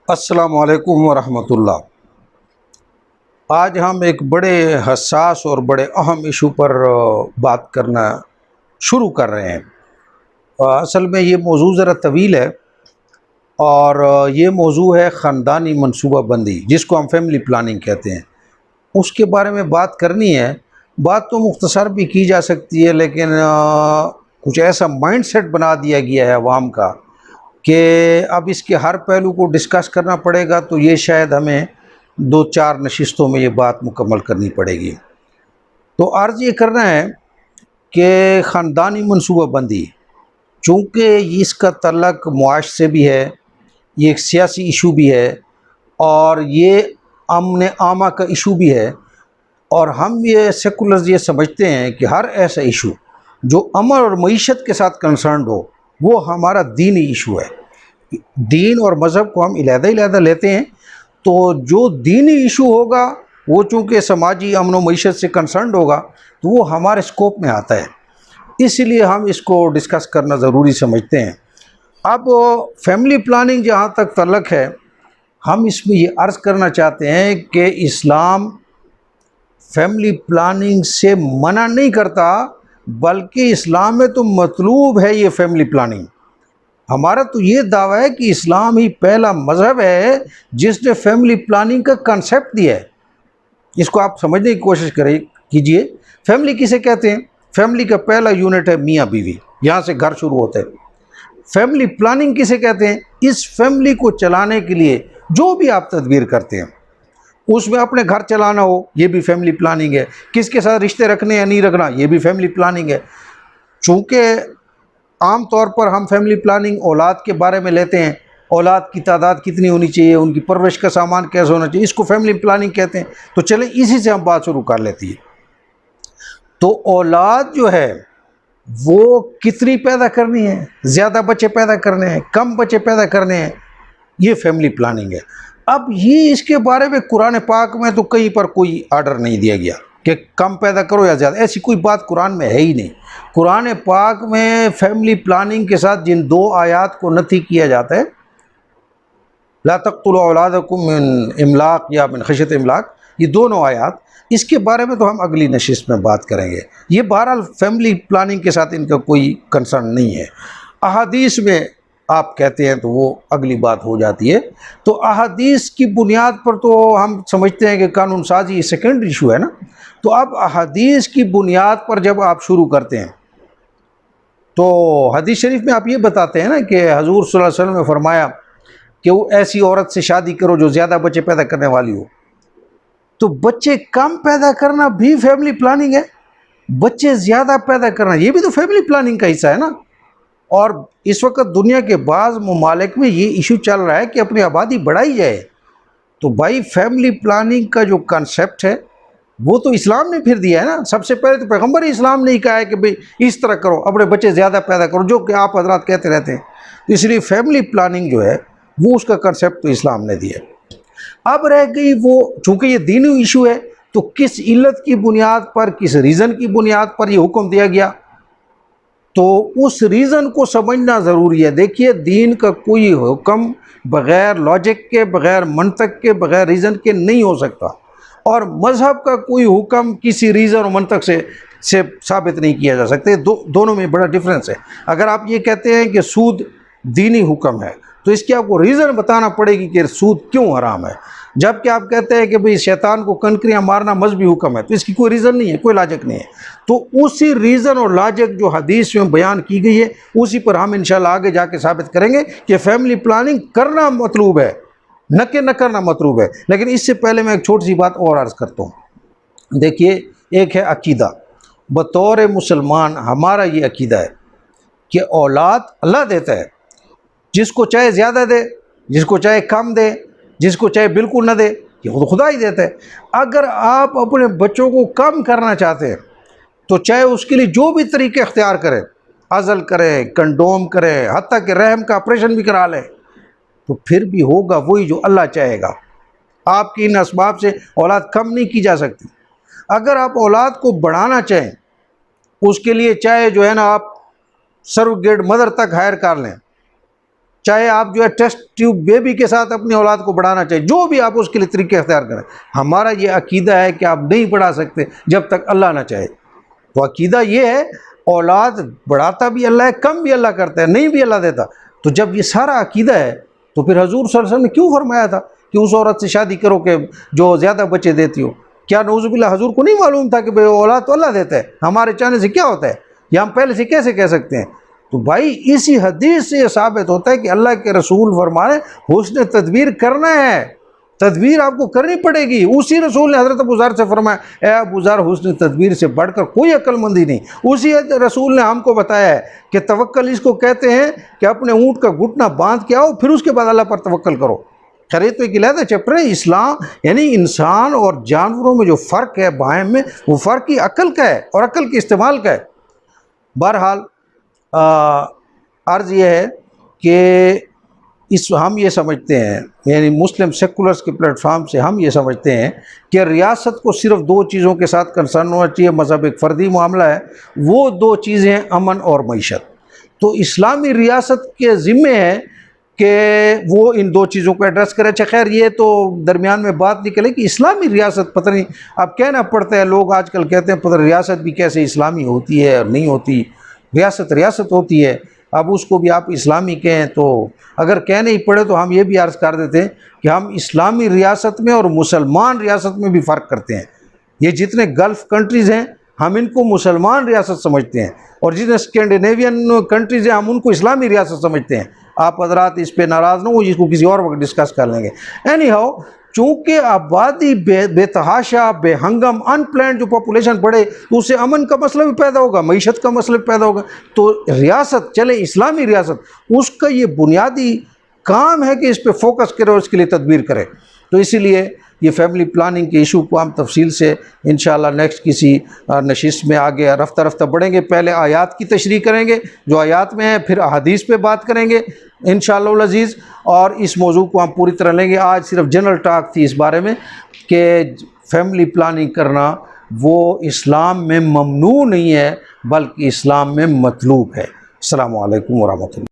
السلام علیکم ورحمۃ اللہ۔ آج ہم ایک بڑے حساس اور بڑے اہم ایشو پر بات کرنا شروع کر رہے ہیں۔ اصل میں یہ موضوع ذرا طویل ہے اور یہ موضوع ہے خاندانی منصوبہ بندی، جس کو ہم فیملی پلاننگ کہتے ہیں۔ اس کے بارے میں بات کرنی ہے۔ بات تو مختصر بھی کی جا سکتی ہے، لیکن کچھ ایسا مائنڈ سیٹ بنا دیا گیا ہے عوام کا کہ اب اس کے ہر پہلو کو ڈسکس کرنا پڑے گا، تو یہ شاید ہمیں 2-4 نشستوں میں یہ بات مکمل کرنی پڑے گی۔ تو عرض یہ کرنا ہے کہ خاندانی منصوبہ بندی، چونکہ اس کا تعلق معاش سے بھی ہے، یہ ایک سیاسی ایشو بھی ہے اور یہ امن عامہ کا ایشو بھی ہے، اور ہم یہ سیکولرز یہ سمجھتے ہیں کہ ہر ایسا ایشو جو امن اور معیشت کے ساتھ کنسرنڈ ہو وہ ہمارا دینی ایشو ہے۔ دین اور مذہب کو ہم علیحدہ لیتے ہیں، تو جو دینی ایشو ہوگا وہ چونکہ سماجی امن و معیشت سے کنسرنڈ ہوگا تو وہ ہمارے اسکوپ میں آتا ہے، اس لیے ہم اس کو ڈسکس کرنا ضروری سمجھتے ہیں۔ اب فیملی پلاننگ جہاں تک تعلق ہے، ہم اس میں یہ عرض کرنا چاہتے ہیں کہ اسلام فیملی پلاننگ سے منع نہیں کرتا، بلکہ اسلام میں تو مطلوب ہے یہ فیملی پلاننگ۔ ہمارا تو یہ دعویٰ ہے کہ اسلام ہی پہلا مذہب ہے جس نے فیملی پلاننگ کا کنسیپٹ دیا ہے۔ اس کو آپ سمجھنے کی کوشش کیجئے۔ فیملی کسے کہتے ہیں؟ فیملی کا پہلا یونٹ ہے میاں بیوی، یہاں سے گھر شروع ہوتا ہے۔ فیملی پلاننگ کسے کہتے ہیں؟ اس فیملی کو چلانے کے لیے جو بھی آپ تدبیر کرتے ہیں، اس میں اپنے گھر چلانا ہو یہ بھی فیملی پلاننگ ہے، کس کے ساتھ رشتے رکھنے یا نہیں رکھنا یہ بھی فیملی پلاننگ ہے۔ چونکہ عام طور پر ہم فیملی پلاننگ اولاد کے بارے میں لیتے ہیں، اولاد کی تعداد کتنی ہونی چاہیے، ان کی پرورش کا سامان کیسے ہونا چاہیے، اس کو فیملی پلاننگ کہتے ہیں۔ تو چلیں اسی سے ہم بات شروع کر لیتی ہے۔ تو اولاد جو ہے وہ کتنی پیدا کرنی ہے، زیادہ بچے پیدا کرنے ہیں، کم بچے پیدا کرنے ہیں، یہ فیملی پلاننگ ہے۔ اب یہ اس کے بارے میں قرآن پاک میں تو کہیں پر کوئی آرڈر نہیں دیا گیا کہ کم پیدا کرو یا زیادہ، ایسی کوئی بات قرآن میں ہے ہی نہیں۔ قرآن پاک میں فیملی پلاننگ کے ساتھ جن 2 آیات کو نفی کیا جاتا ہے، لا تقتلوا اولادکم من املاق یا من خشیۃ املاق، یہ دونوں آیات، اس کے بارے میں تو ہم اگلی نشست میں بات کریں گے۔ یہ بہرحال فیملی پلاننگ کے ساتھ ان کا کوئی کنسرن نہیں ہے۔ احادیث میں آپ کہتے ہیں تو وہ اگلی بات ہو جاتی ہے۔ تو احادیث کی بنیاد پر تو ہم سمجھتے ہیں کہ قانون سازی سیکنڈری ایشو ہے نا۔ تو اب احادیث کی بنیاد پر جب آپ شروع کرتے ہیں تو حدیث شریف میں آپ یہ بتاتے ہیں نا کہ حضور صلی اللہ علیہ وسلم نے فرمایا کہ وہ ایسی عورت سے شادی کرو جو زیادہ بچے پیدا کرنے والی ہو۔ تو بچے کم پیدا کرنا بھی فیملی پلاننگ ہے، بچے زیادہ پیدا کرنا یہ بھی تو فیملی پلاننگ کا حصہ ہے نا۔ اور اس وقت دنیا کے بعض ممالک میں یہ ایشو چل رہا ہے کہ اپنی آبادی بڑھائی جائے۔ تو بھائی فیملی پلاننگ کا جو کنسیپٹ ہے وہ تو اسلام نے پھر دیا ہے نا۔ سب سے پہلے تو پیغمبر اسلام نے ہی کہا ہے کہ بھئی اس طرح کرو، اپنے بچے زیادہ پیدا کرو، جو کہ آپ حضرات کہتے رہتے ہیں۔ اس لیے فیملی پلاننگ جو ہے وہ اس کا کنسیپٹ تو اسلام نے دیا ہے۔ اب رہ گئی وہ، چونکہ یہ دینی ایشو ہے تو کس علت کی بنیاد پر، کس ریزن کی بنیاد پر یہ حکم دیا گیا، تو اس ریزن کو سمجھنا ضروری ہے۔ دیکھیے دین کا کوئی حکم بغیر لاجک کے، بغیر منطق کے، بغیر ریزن کے نہیں ہو سکتا، اور مذہب کا کوئی حکم کسی ریزن اور منطق سے ثابت نہیں کیا جا سکتے۔ دونوں میں بڑا ڈفرینس ہے۔ اگر آپ یہ کہتے ہیں کہ سود دینی حکم ہے تو اس کی آپ کو ریزن بتانا پڑے گی کہ سود کیوں حرام ہے، جبکہ آپ کہتے ہیں کہ بھئی شیطان کو کنکریاں مارنا مذہبی حکم ہے، تو اس کی کوئی ریزن نہیں ہے، کوئی لاجک نہیں ہے۔ تو اسی ریزن اور لاجک جو حدیث میں بیان کی گئی ہے اسی پر ہم انشاءاللہ آگے جا کے ثابت کریں گے کہ فیملی پلاننگ کرنا مطلوب ہے، نہ کہ نہ کرنا مطلوب ہے۔ لیکن اس سے پہلے میں ایک چھوٹی سی بات اور عرض کرتا ہوں۔ دیکھیے ایک ہے عقیدہ، بطور مسلمان ہمارا یہ عقیدہ ہے کہ اولاد اللہ دیتا ہے، جس کو چاہے زیادہ دے، جس کو چاہے کم دے، جس کو چاہے بالکل نہ دے، یہ خود خدا ہی دیتا ہے۔ اگر آپ اپنے بچوں کو کم کرنا چاہتے ہیں تو چاہے اس کے لیے جو بھی طریقے اختیار کریں، عزل کریں، کنڈوم کریں، حتیٰ کہ رحم کا آپریشن بھی کرا لیں، تو پھر بھی ہوگا وہی جو اللہ چاہے گا۔ آپ کی ان اسباب سے اولاد کم نہیں کی جا سکتی۔ اگر آپ اولاد کو بڑھانا چاہیں، اس کے لیے چاہے جو ہے نا آپ سروگیٹ مدر تک ہائر کر لیں، چاہے آپ جو ہے ٹیسٹ ٹیوب بیبی کے ساتھ اپنی اولاد کو بڑھانا چاہیے، جو بھی آپ اس کے لیے طریقے اختیار کریں، ہمارا یہ عقیدہ ہے کہ آپ نہیں بڑھا سکتے جب تک اللہ نہ چاہے۔ تو عقیدہ یہ ہے، اولاد بڑھاتا بھی اللہ ہے، کم بھی اللہ کرتا ہے، نہیں بھی اللہ دیتا۔ تو جب یہ سارا عقیدہ ہے تو پھر حضور صلی اللہ علیہ وسلم نے کیوں فرمایا تھا کہ اس عورت سے شادی کرو کہ جو زیادہ بچے دیتی ہو؟ کیا نعوذ باللہ حضور کو نہیں معلوم تھا کہ بھئی اولاد تو اللہ دیتا ہے، ہمارے چاہنے سے کیا ہوتا ہے؟ یہ ہم پہلے سے کیسے کہہ سکتے ہیں؟ تو بھائی اسی حدیث سے یہ ثابت ہوتا ہے کہ اللہ کے رسول فرمانے حسن تدبیر کرنا ہے، تدبیر آپ کو کرنی پڑے گی۔ اسی رسول نے حضرت ابو ذر سے فرمایا، اے ابو ذر، حسن تدبیر سے بڑھ کر کوئی عقل مندی نہیں۔ اسی رسول نے ہم کو بتایا ہے کہ توکل اس کو کہتے ہیں کہ اپنے اونٹ کا گھٹنا باندھ کے آؤ، پھر اس کے بعد اللہ پر توکل کرو۔ خیر، تو ایک علیحدہ چیپٹر ہے اسلام، یعنی انسان اور جانوروں میں جو فرق ہے بہائم میں، وہ فرق ہی عقل کا ہے اور عقل کے استعمال کا ہے۔ بہرحال عرض یہ ہے کہ ہم یہ سمجھتے ہیں، یعنی مسلم سیکولرز کے پلیٹ فارم سے ہم یہ سمجھتے ہیں کہ ریاست کو صرف دو چیزوں کے ساتھ کنسرن ہونا چاہیے۔ مذہب ایک فردی معاملہ ہے، وہ دو چیزیں امن اور معیشت۔ تو اسلامی ریاست کے ذمے ہے کہ وہ ان دو چیزوں کو ایڈریس کرے۔ اچھا خیر، یہ تو درمیان میں بات نکلے کہ اسلامی ریاست پتہ نہیں، اب کہنا پڑتا ہے، لوگ آج کل کہتے ہیں پتہ ریاست بھی کیسے اسلامی ہوتی ہے اور نہیں ہوتی، ریاست ہوتی ہے، اب اس کو بھی آپ اسلامی کہیں۔ تو اگر کہنے ہی پڑے تو ہم یہ بھی عرض کر دیتے ہیں کہ ہم اسلامی ریاست میں اور مسلمان ریاست میں بھی فرق کرتے ہیں۔ یہ جتنے گلف کنٹریز ہیں ہم ان کو مسلمان ریاست سمجھتے ہیں، اور جتنے اسکینڈینیوین کنٹریز ہیں ہم ان کو اسلامی ریاست سمجھتے ہیں۔ آپ حضرات اس پہ ناراض نہ ہو، اس کو کسی اور وقت ڈسکس کر لیں گے۔ اینی ہاؤ، چونکہ آبادی بے تحاشا، بے ہنگم، ان پلانڈ جو پاپولیشن بڑھے تو اس سے امن کا مسئلہ بھی پیدا ہوگا، معیشت کا مسئلہ بھی پیدا ہوگا۔ تو ریاست چلے اسلامی ریاست، اس کا یہ بنیادی کام ہے کہ اس پہ فوکس کرے اور اس کے لیے تدبیر کرے۔ تو اسی لیے یہ فیملی پلاننگ کے ایشو کو ہم تفصیل سے انشاءاللہ نیکسٹ کسی نشست میں آگے رفتہ رفتہ بڑھیں گے۔ پہلے آیات کی تشریح کریں گے جو آیات میں ہیں، پھر احادیث پہ بات کریں گے انشاءاللہ العزیز، اور اس موضوع کو ہم پوری طرح لیں گے۔ آج صرف جنرل ٹاک تھی اس بارے میں کہ فیملی پلاننگ کرنا وہ اسلام میں ممنوع نہیں ہے بلکہ اسلام میں مطلوب ہے۔ السلام علیکم ورحمۃ اللہ۔